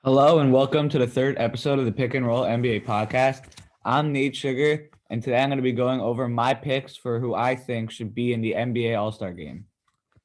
Hello and welcome to the third episode of the Pick and Roll NBA podcast. I'm Nate Sugar, and today I'm going to be going over my picks for who I think should be in the NBA All Star game.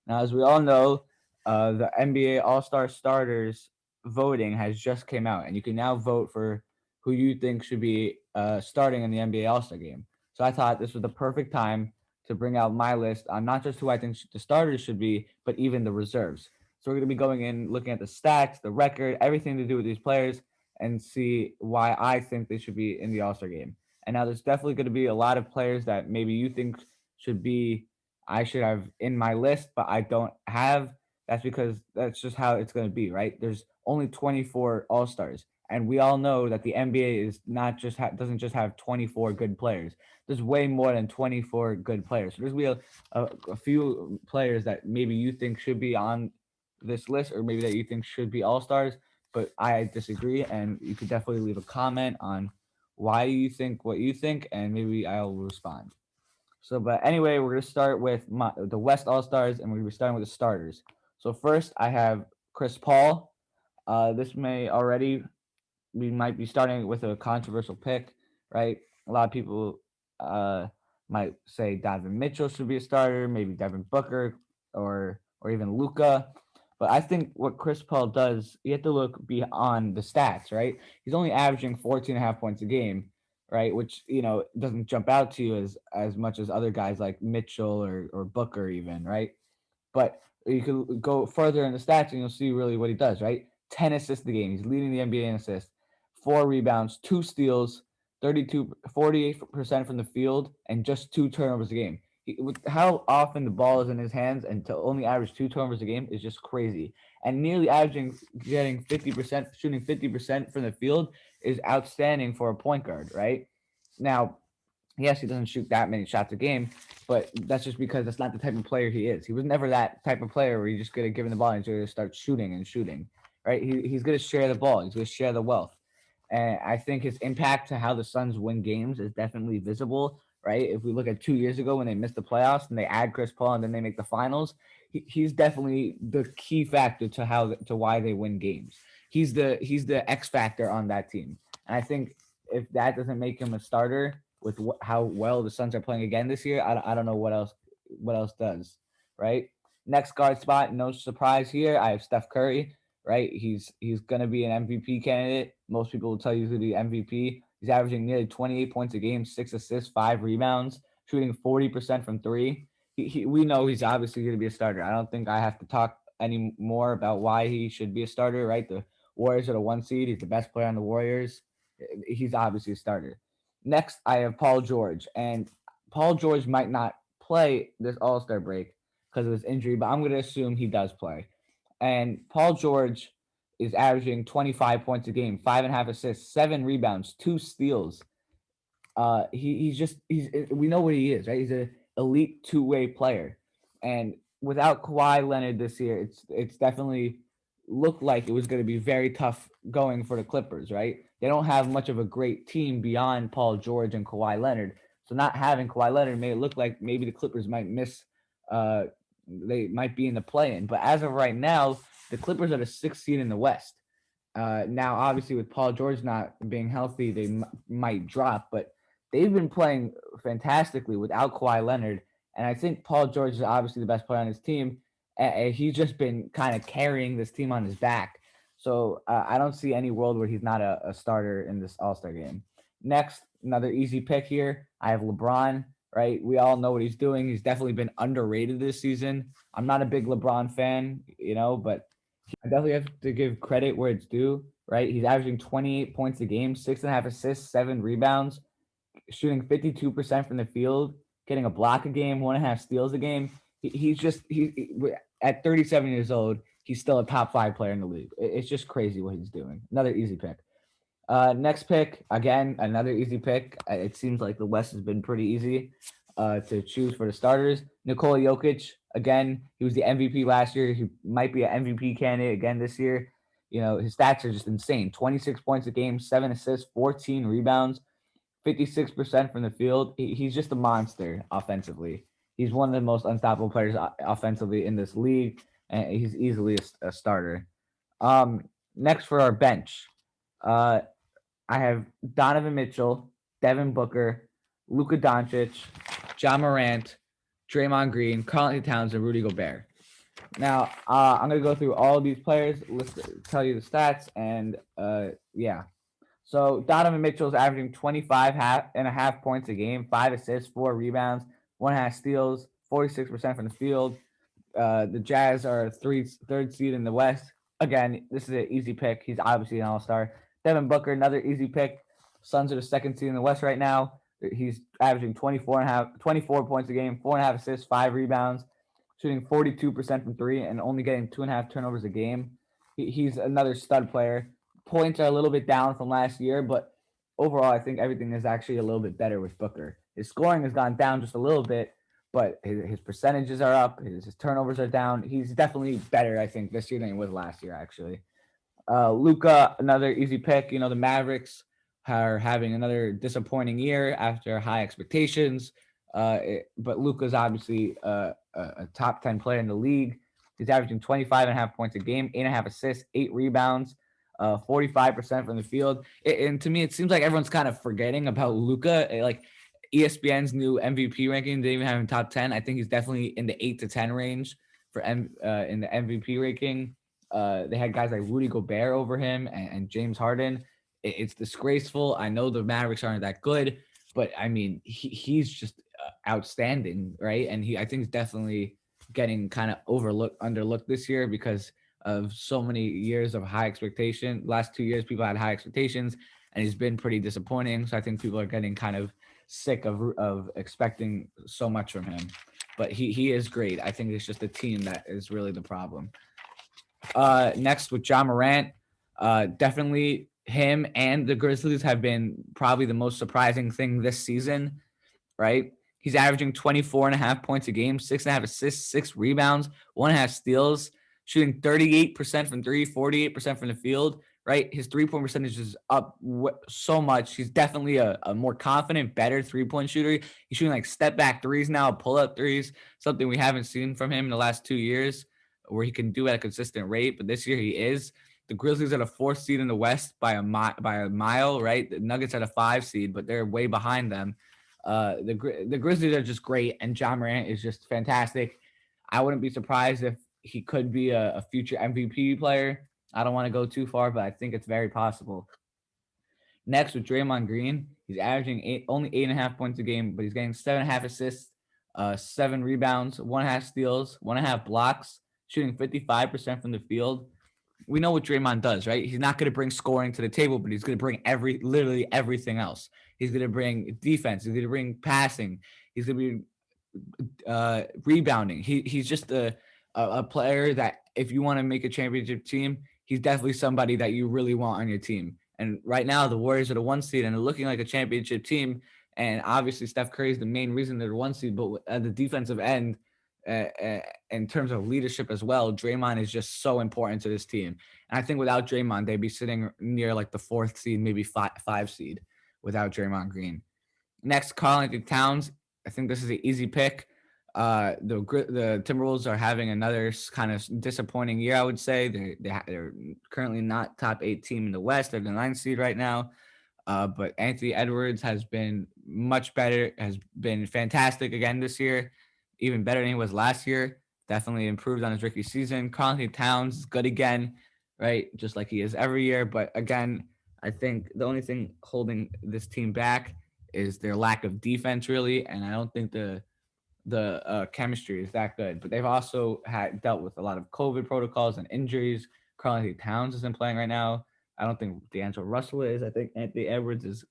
Now, as we all know, the NBA All Star starters voting has just came out, and you can now vote for who you think should be starting in the NBA All Star game. So I thought this was the perfect time to bring out my list on not just who I think the starters should be, but even the reserves. So we're going to be going in, looking at the stats, the record, everything to do with these players, and see why I think they should be in the All Star game. And now there's definitely going to be a lot of players that maybe you think should be I should have in my list, but I don't have. That's because that's just how it's going to be, right? There's only 24 All Stars, and we all know that the NBA is not just doesn't just have 24 good players. There's way more than 24 good players. So there's be a few players that maybe you think should be on this list, or maybe that you think should be All Stars, but I disagree. And you could definitely leave a comment on why you think what you think, and maybe I'll respond. So, but anyway, we're gonna start with the West All Stars, and we're gonna be starting with the starters. So first, I have Chris Paul. This may already we might be starting with a controversial pick, right? A lot of people uh, might say Donovan Mitchell should be a starter, maybe Devin Booker or even Luca. But I think what Chris Paul does, you have to look beyond the stats, right? He's only averaging 14 and a half points a game, right? Which, doesn't jump out to you as much as other guys like Mitchell or Booker even, right? But you could go further in the stats and you'll see really what he does, right? 10 assists a game. He's leading the NBA in assists, 4 rebounds, 2 steals, 48% from the field, and just 2 turnovers a game. With how often the ball is in his hands and to only average 2 turnovers a game is just crazy. And nearly averaging getting 50%, shooting 50% from the field is outstanding for a point guard, right? Now, yes, he doesn't shoot that many shots a game, but that's just because that's not the type of player he is. He was never that type of player where you just gonna give him the ball and he's gonna start shooting and shooting, right? He's gonna share the ball. He's gonna share the wealth, and I think his impact to how the Suns win games is definitely visible, right? If we look at 2 years ago when they missed the playoffs and they add Chris Paul and then they make the finals, he's definitely the key factor to why they win games. He's the X factor on that team, and I think if that doesn't make him a starter with how well the Suns are playing again this year, I don't know what else does, right? Next guard spot, no surprise here. I have Steph Curry, right? He's gonna be an MVP candidate. Most people will tell you he's gonna be MVP. He's averaging nearly 28 points a game, 6 assists, 5 rebounds, shooting 40% from three. We know he's obviously gonna be a starter. I don't think I have to talk any more about why he should be a starter, right? The Warriors are the 1 seed. He's the best player on the Warriors. He's obviously a starter. Next, I have Paul George, and Paul George might not play this All Star break because of his injury, but I'm going to assume he does play. And Paul George is averaging 25 points a game, 5.5 assists, 7 rebounds, 2 steals. He's we know what he is, right? He's an elite two-way player, and without Kawhi Leonard this year, it's definitely looked like it was going to be very tough going for the Clippers, right? They don't have much of a great team beyond Paul George and Kawhi Leonard, so not having Kawhi Leonard made it look like maybe the Clippers might miss. They might be in the play-in, but as of right now, the Clippers are the 6th seed in the West. Now, obviously, with Paul George not being healthy, they might drop, but they've been playing fantastically without Kawhi Leonard. And I think Paul George is obviously the best player on his team. He's just been kind of carrying this team on his back. So I don't see any world where he's not a starter in this All Star game. Next, another easy pick here. I have LeBron, right? We all know what he's doing. He's definitely been underrated this season. I'm not a big LeBron fan, but I definitely have to give credit where it's due, right? He's averaging 28 points a game, 6.5 assists, 7 rebounds, shooting 52% from the field, getting a block a game, 1.5 steals a game. He's at 37 years old, he's still a top 5 player in the league. It's just crazy what he's doing. Another easy pick. Next pick, again, another easy pick. It seems like the West has been pretty easy to choose for the starters. Nikola Jokic, again, he was the MVP last year. He might be an MVP candidate again this year. His stats are just insane 26 points a game, 7 assists, 14 rebounds, 56% from the field. He's just a monster offensively. He's one of the most unstoppable players offensively in this league, and he's easily a starter. Um, Next for our bench, uh, I have Donovan Mitchell, Devin Booker, Luka Doncic, John Morant, Draymond Green, Karl-Anthony Towns, and Rudy Gobert. Now, I'm gonna go through all of these players, tell you the stats, and yeah. So Donovan Mitchell is averaging 25.5 points a game, 5 assists, 4 rebounds, 1.5 steals, 46% from the field. The Jazz are third seed in the West. Again, this is an easy pick. He's obviously an all-star. Devin Booker, another easy pick. Suns are the second seed in the West right now. He's averaging 24 points a game, 4.5 assists, 5 rebounds, shooting 42% from three, and only getting 2.5 turnovers a game. He's another stud player. Points are a little bit down from last year, but overall, I think everything is actually a little bit better with Booker. His scoring has gone down just a little bit, but his percentages are up. His turnovers are down. He's definitely better, I think, this year than he was last year, actually. Luka, another easy pick. You know, the Mavericks are having another disappointing year after high expectations. But Luka's obviously a top 10 player in the league. He's averaging 25.5 points a game, 8.5 assists, 8 rebounds, 45% from the field. And to me, it seems like everyone's kind of forgetting about Luka. Like ESPN's new MVP ranking, they even have him top 10. I think he's definitely in the 8 to 10 range in the MVP ranking. They had guys like Rudy Gobert over him and James Harden. It's disgraceful. I know the Mavericks aren't that good, but I mean, he's just outstanding, right? And I think he's definitely getting kind of underlooked this year because of so many years of high expectation. Last 2 years, people had high expectations, and he's been pretty disappointing. So I think people are getting kind of sick of expecting so much from him. But he is great. I think it's just the team that is really the problem. Next with John Morant, definitely him and the Grizzlies have been probably the most surprising thing this season, right? He's averaging 24.5 points a game, 6.5 assists, 6 rebounds, 1.5 steals, shooting 38% from three, 48% from the field, right? His 3-point percentage is up so much. He's definitely a more confident, better 3-point shooter. He's shooting like step back threes now, pull up threes, something we haven't seen from him in the last 2 years, where he can do at a consistent rate. But this year he is. The Grizzlies are a 4th seed in the West by a mile, right? The Nuggets are a 5 seed, but they're way behind them. The Grizzlies are just great, and John Morant is just fantastic. I wouldn't be surprised if he could be a future MVP player. I don't want to go too far, but I think it's very possible. Next with Draymond Green, he's averaging only 8.5 points a game, but he's getting 7.5 assists, 7 rebounds, 1.5 steals, 1.5 blocks, shooting 55% from the field. We know what Draymond does, right? He's not going to bring scoring to the table, but he's going to bring literally everything else. He's going to bring defense. He's going to bring passing. He's going to be rebounding. He's just a player that if you want to make a championship team, he's definitely somebody that you really want on your team. And right now, the Warriors are the 1 seed and they're looking like a championship team. And obviously, Steph Curry is the main reason they're 1 seed. But at the defensive end, in terms of leadership as well, Draymond is just so important to this team. And I think without Draymond, they'd be sitting near like the 4th seed, maybe five seed without Draymond Green. Next, Karl-Anthony Towns. I think this is an easy pick. The Timberwolves are having another kind of disappointing year, I would say. They're currently not top 8 team in the West. They're the 9th seed right now. But Anthony Edwards has been much better, has been fantastic again this year, even better than he was last year. Definitely improved on his rookie season. Karl-Anthony Towns is good again, right? Just like he is every year. But again, I think the only thing holding this team back is their lack of defense, really. And I don't think the chemistry is that good. But they've also dealt with a lot of COVID protocols and injuries. Karl-Anthony Towns isn't playing right now. I don't think D'Angelo Russell is. I think Anthony Edwards is.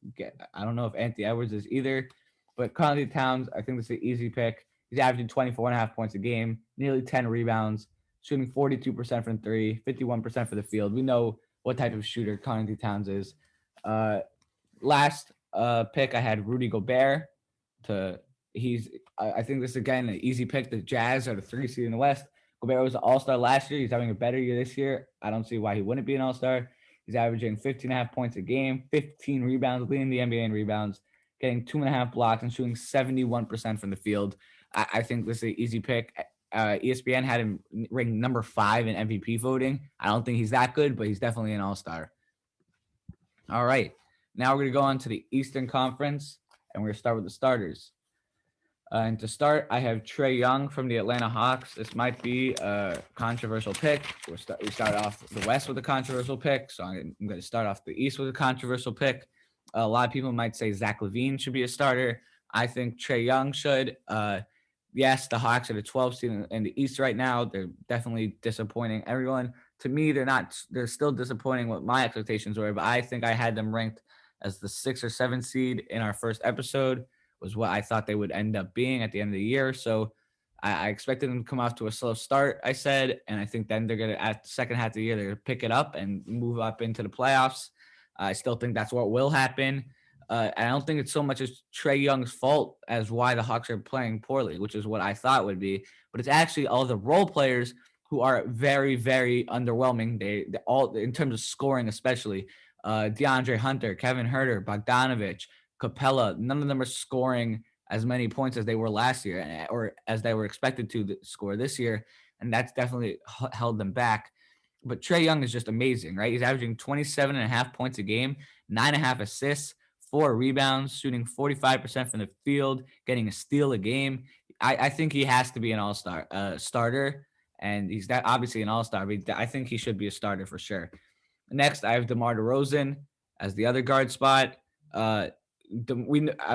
I don't know if Anthony Edwards is either. But Karl-Anthony Towns, I think this is an easy pick. He's averaging 24.5 points a game, nearly 10 rebounds, shooting 42% from three, 51% for the field. We know what type of shooter Karl-Anthony Towns is. Last pick, I had Rudy Gobert. I think this is, again, an easy pick. The Jazz are the 3 seed in the West. Gobert was an all-star last year. He's having a better year this year. I don't see why he wouldn't be an all-star. He's averaging 15.5 points a game, 15 rebounds, leading the NBA in rebounds, getting 2.5 blocks, and shooting 71% from the field. I think this is an easy pick. ESPN had him ranked number 5 in MVP voting. I don't think he's that good, but he's definitely an all-star. All right. Now we're going to go on to the Eastern Conference, and we're going to start with the starters. And to start, I have Trae Young from the Atlanta Hawks. This might be a controversial pick. We start off the West with a controversial pick, so I'm going to start off the East with a controversial pick. A lot of people might say Zach LaVine should be a starter. I think Trae Young should. Yes, the Hawks are the 12th seed in the East right now. They're definitely disappointing everyone. To me, they're not. They're still disappointing what my expectations were, but I think I had them ranked as the 6th or 7th seed in our first episode. Was what I thought they would end up being at the end of the year. So I expected them to come off to a slow start, I said, and I think then they're going to, at the second half of the year, they're going to pick it up and move up into the playoffs. I still think that's what will happen. I don't think it's so much as Trae Young's fault as why the Hawks are playing poorly, which is what I thought would be. But it's actually all the role players who are very, very underwhelming. They all, in terms of scoring, especially DeAndre Hunter, Kevin Huerter, Bogdanovich, Capella. None of them are scoring as many points as they were last year, or as they were expected to score this year, and that's definitely held them back. But Trae Young is just amazing, right? He's averaging 27.5 points a game, 9.5 assists, 4 rebounds, shooting 45% from the field, getting a steal a game. I think he has to be an all-star starter, and he's that obviously an all-star, but I think he should be a starter for sure. Next, I have DeMar DeRozan as the other guard spot. I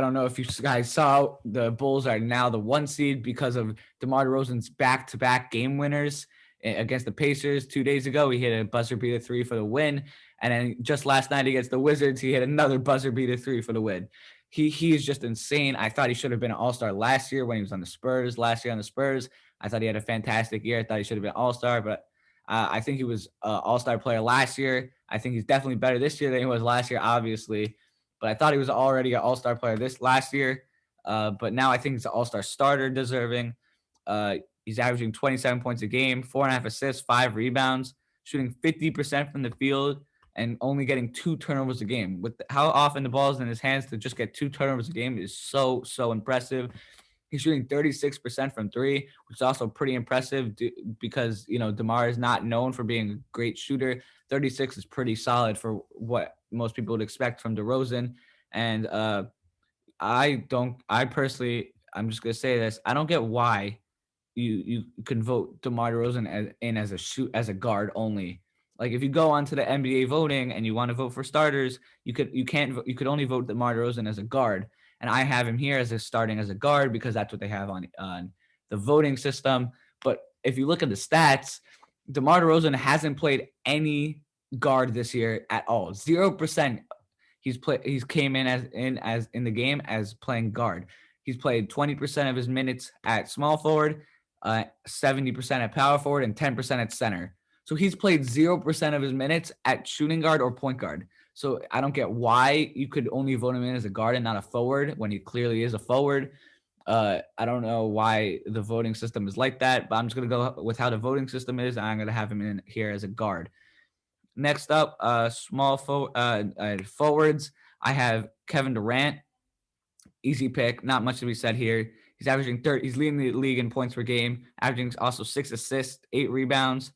don't know if you guys saw, the Bulls are now the 1 seed because of DeMar DeRozan's back-to-back game winners against the Pacers. 2 days ago, he hit a buzzer beater 3 for the win, and then just last night against the Wizards, he hit another buzzer beater 3 for the win. He is just insane. I thought he should have been an all-star last year when he was on the Spurs. I thought he had a fantastic year. I thought he should have been all-star, but I think he was an all-star player last year. I think he's definitely better this year than he was last year, obviously. But I thought he was already an all-star player this last year. But now I think he's an all-star starter deserving. He's averaging 27 points a game, 4.5 assists, 5 rebounds, shooting 50% from the field, and only getting 2 turnovers a game. With how often the ball is in his hands, to just get 2 turnovers a game is so impressive. He's shooting 36% from 3, which is also pretty impressive because, DeMar is not known for being a great shooter. 36 is pretty solid for what most people would expect from DeRozan. And I'm just going to say this. I don't get why you can vote DeMar DeRozan as a guard only. Like, if you go onto the NBA voting and you want to vote for starters, you could only vote DeMar DeRozan as a guard. And I have him here starting as a guard because that's what they have on the voting system. But if you look at the stats, DeMar DeRozan hasn't played any guard this year at all. 0%. He's came in in the game as playing guard. He's played 20% of his minutes at small forward, 70% at power forward, and 10% at center. So he's played 0% of his minutes at shooting guard or point guard. So I don't get why you could only vote him in as a guard and not a forward when he clearly is a forward. I don't know why the voting system is like that, but I'm just going to go with how the voting system is. And I'm going to have him in here as a guard. Next up, forwards. I have Kevin Durant. Easy pick. Not much to be said here. He's averaging 30. He's leading the league in points per game, averaging also 6 assists, 8 rebounds.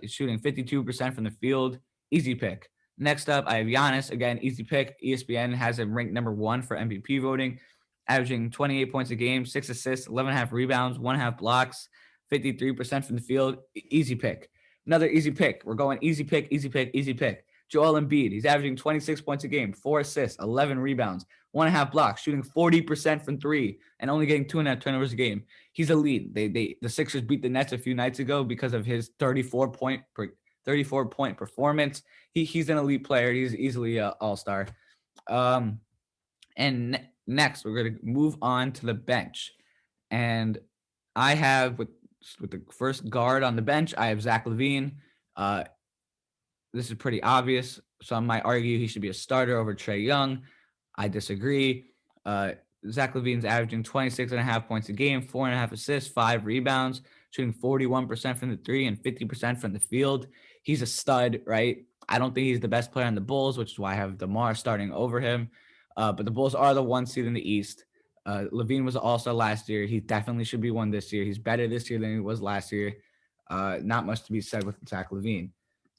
He's shooting 52% from the field. Easy pick. Next up, I have Giannis. Again, easy pick. ESPN has him ranked number 1 for MVP voting, averaging 28 points a game, 6 assists, 11.5 rebounds, 1.5 blocks, 53% from the field. Easy pick. Another easy pick. We're going easy pick. Joel Embiid. He's averaging 26 points a game, 4 assists, 11 rebounds, 1.5 blocks, shooting 40% from 3, and only getting 2.5 turnovers a game. He's elite. The Sixers beat the Nets a few nights ago because of his 34-point performance. He's an elite player. He's easily an all-star. And next, we're going to move on to the bench. And I have, with the first guard on the bench, I have Zach LaVine. This is pretty obvious. Some might argue he should be a starter over Trae Young. I disagree. Zach LaVine's averaging 26.5 points a game, 4.5 assists, 5 rebounds, shooting 41% from the 3 and 50% from the field. He's a stud, right? I don't think he's the best player on the Bulls, which is why I have DeMar starting over him. But the Bulls are the 1 seed in the East. LaVine was also last year. He definitely should be one this year. He's better this year than he was last year. Not much to be said with Zach LaVine.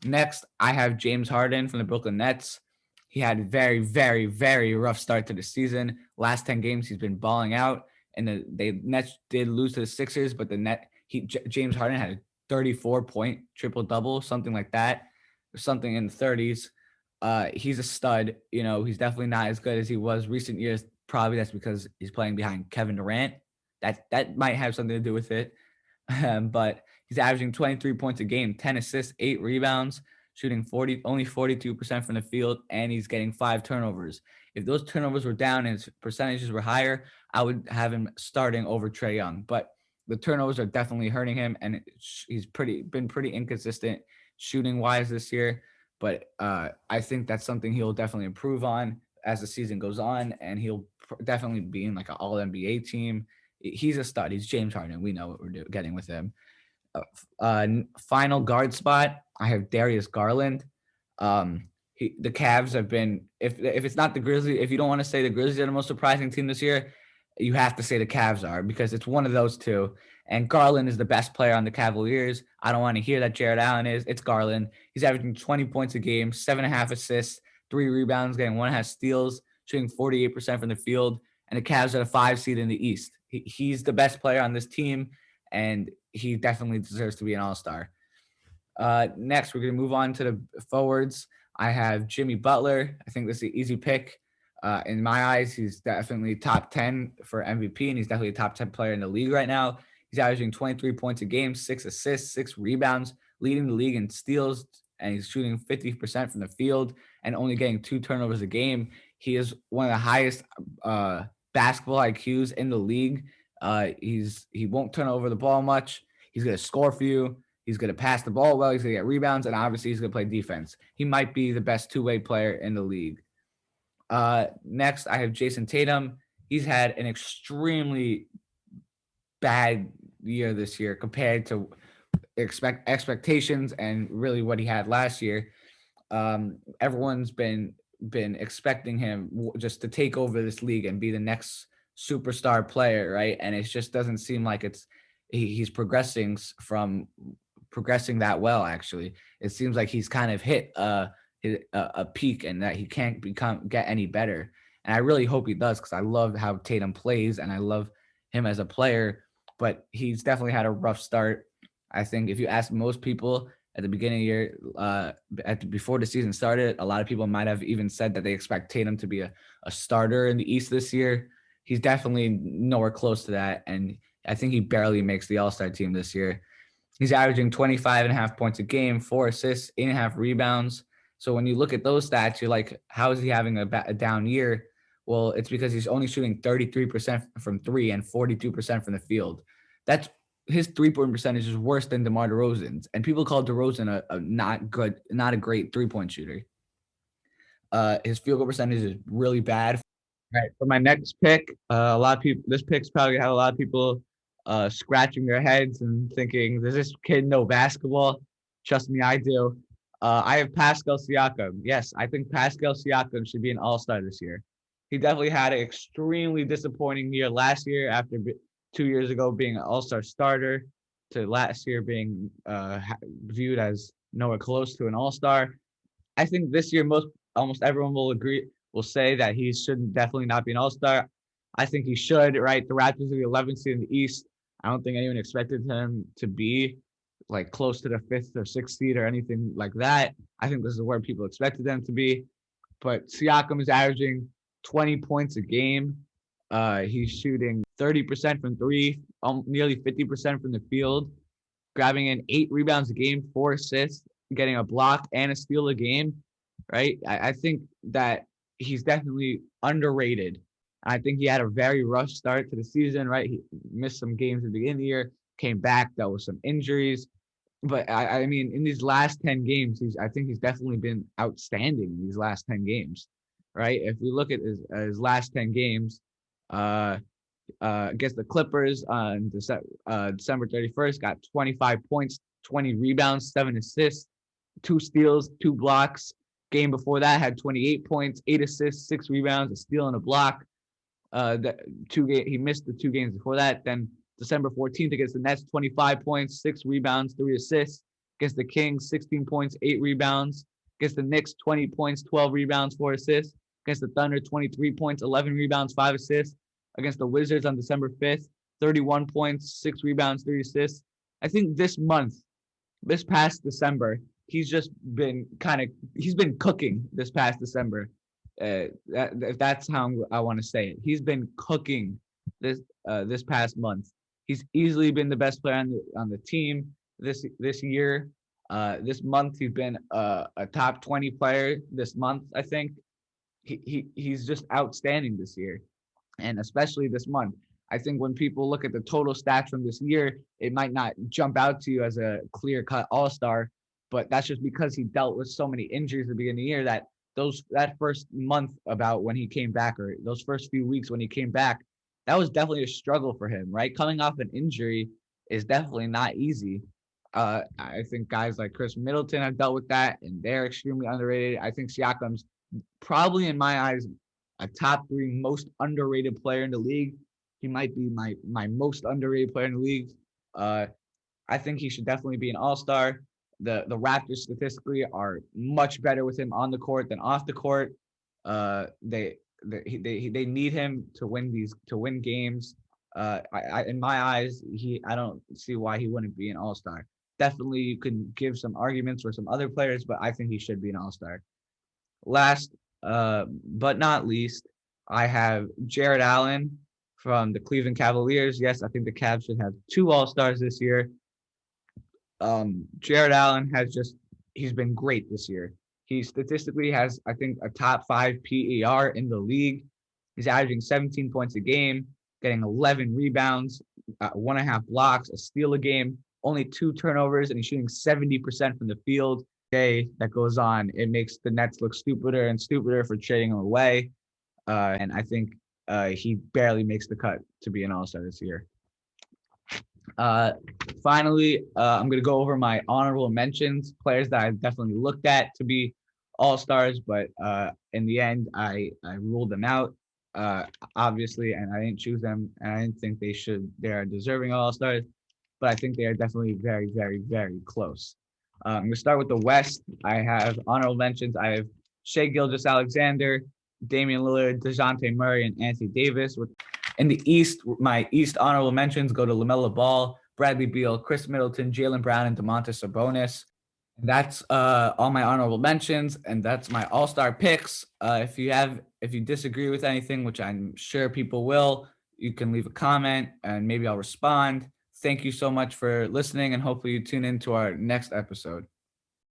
Next, I have James Harden from the Brooklyn Nets. He had a very, very, very rough start to the season. Last 10 games, he's been balling out. And the Nets did lose to the Sixers, but James Harden had a 34-point triple-double, something like that, or something in the 30s. He's a stud. He's definitely not as good as he was recent years. Probably that's because he's playing behind Kevin Durant. That might have something to do with it. But he's averaging 23 points a game, 10 assists, 8 rebounds, shooting only 42% from the field, and he's getting 5 turnovers. If those turnovers were down and his percentages were higher, I would have him starting over Trae Young. But the turnovers are definitely hurting him, and he's been pretty inconsistent shooting wise this year. But I think that's something he'll definitely improve on as the season goes on, and he'll definitely be in like an all NBA team. He's a stud. He's James Harden. We know what we're getting with him. Final guard spot, I have Darius Garland. The Cavs have been, if it's not the Grizzlies, if you don't want to say the Grizzlies are the most surprising team this year, you have to say the Cavs are, because it's one of those two. And Garland is the best player on the Cavaliers. I don't want to hear that Jared Allen is. It's Garland. He's averaging 20 points a game, 7.5 assists, 3 rebounds, getting 1.5 steals, shooting 48% from the field. And the Cavs are the 5 seed in the East. He's the best player on this team, and he definitely deserves to be an all-star. Next, we're going to move on to the forwards. I have Jimmy Butler. I think this is an easy pick. In my eyes, he's definitely top 10 for MVP, and he's definitely a top 10 player in the league right now. He's averaging 23 points a game, 6 assists, 6 rebounds, leading the league in steals, and he's shooting 50% from the field and only getting 2 turnovers a game. He is one of the highest basketball IQs in the league. He won't turn over the ball much. He's going to score for you. He's going to pass the ball well. He's going to get rebounds, and obviously he's going to play defense. He might be the best two-way player in the league. Next, I have Jason Tatum. He's had an extremely bad year this year compared to expectations and really what he had last year. Everyone's been expecting him just to take over this league and be the next superstar player, right? And it just doesn't seem like he's progressing that well. Actually, it seems like he's kind of hit a peak and that he can't get any better. And I really hope he does, because I love how Tatum plays and I love him as a player. But he's definitely had a rough start. I think if you ask most people at the beginning of the year, before the season started, a lot of people might have even said that they expect Tatum to be a starter in the East this year. He's definitely nowhere close to that, and I think he barely makes the All-Star team this year. He's averaging 25.5 points a game, 4 assists, 8.5 rebounds. So when you look at those stats, you're like, how is he having a down year? Well, it's because he's only shooting 33% from 3 and 42% from the field. That's his 3-point percentage is worse than DeMar DeRozan's, and people call DeRozan a not a great 3-point shooter. His field goal percentage is really bad. All right, for my next pick, this pick's probably had a lot of people scratching their heads and thinking, does this kid know basketball? Trust me, I do. I have Pascal Siakam. Yes, I think Pascal Siakam should be an all-star this year. He definitely had an extremely disappointing year last year after 2 years ago being an all-star starter to last year being viewed as nowhere close to an all-star. I think this year almost everyone will say that he should definitely not be an all-star. I think he should, right? The Raptors are the 11th seed in the East. I don't think anyone expected him to be like close to the 5th or 6th seed or anything like that. I think this is where people expected them to be. But Siakam is averaging 20 points a game. He's shooting 30% from 3, nearly 50% from the field, grabbing in 8 rebounds a game, 4 assists, getting a block and a steal a game, right? I think that he's definitely underrated. I think he had a very rough start to the season, right? He missed some games at the beginning of the year, came back, dealt with some injuries. But I mean, in these last 10 games, I think he's definitely been outstanding in these last 10 games, right? If we look at his last 10 games, against the Clippers on December 31st, got 25 points, 20 rebounds, 7 assists, 2 steals, 2 blocks. Game before that had 28 points, 8 assists, 6 rebounds, a steal and a block. He missed the 2 games before that. Then December 14th against the Nets, 25 points, 6 rebounds, 3 assists. Against the Kings, 16 points, 8 rebounds. Against the Knicks, 20 points, 12 rebounds, 4 assists. Against the Thunder, 23 points, 11 rebounds, 5 assists. Against the Wizards on December 5th, 31 points, 6 rebounds, 3 assists. I think this past December, he's been cooking this past December. If that's how I want to say it. He's been cooking this past month. He's easily been the best player on the team this year. This month he's been a top 20 player this month. I think he's just outstanding this year, and especially this month. I think when people look at the total stats from this year, it might not jump out to you as a clear-cut all-star, but that's just because he dealt with so many injuries at the beginning of the year that first month about when he came back, or those first few weeks when he came back, that was definitely a struggle for him, right? Coming off an injury is definitely not easy. I think guys like Chris Middleton have dealt with that, and they're extremely underrated. I think Siakam's probably, in my eyes, a top 3 most underrated player in the league. He might be my most underrated player in the league. I think he should definitely be an all-star. The Raptors statistically are much better with him on the court than off the court. They need him to win games. In my eyes, I don't see why he wouldn't be an all-star. Definitely, you can give some arguments for some other players, but I think he should be an all-star. Last, but not least, I have Jared Allen from the Cleveland Cavaliers. Yes, I think the Cavs should have 2 all-stars this year. Jared Allen he's been great this year. He statistically has, I think, a top 5 PER in the league. He's averaging 17 points a game, getting 11 rebounds, 1.5 blocks, a steal a game, only 2 turnovers, and he's shooting 70% from the field. Okay, that goes on. It makes the Nets look stupider and stupider for trading him away. And I think he barely makes the cut to be an all-star this year. Finally, I'm going to go over my honorable mentions, players that I've definitely looked at to be all-stars, but in the end, I ruled them out, obviously, and I didn't choose them, and I didn't think they are deserving all-stars, but I think they are definitely very, very, very close. I'm going to start with the West. I have honorable mentions. I have Shai Gilgeous-Alexander, Damian Lillard, DeJounte Murray, and Anthony Davis. In the East, my East honorable mentions go to LaMelo Ball, Bradley Beal, Chris Middleton, Jaylen Brown, and Domantas Sabonis. That's all my honorable mentions, and that's my all-star picks. If you disagree with anything, which I'm sure people will, you can leave a comment, and maybe I'll respond. Thank you so much for listening, and hopefully you tune in to our next episode.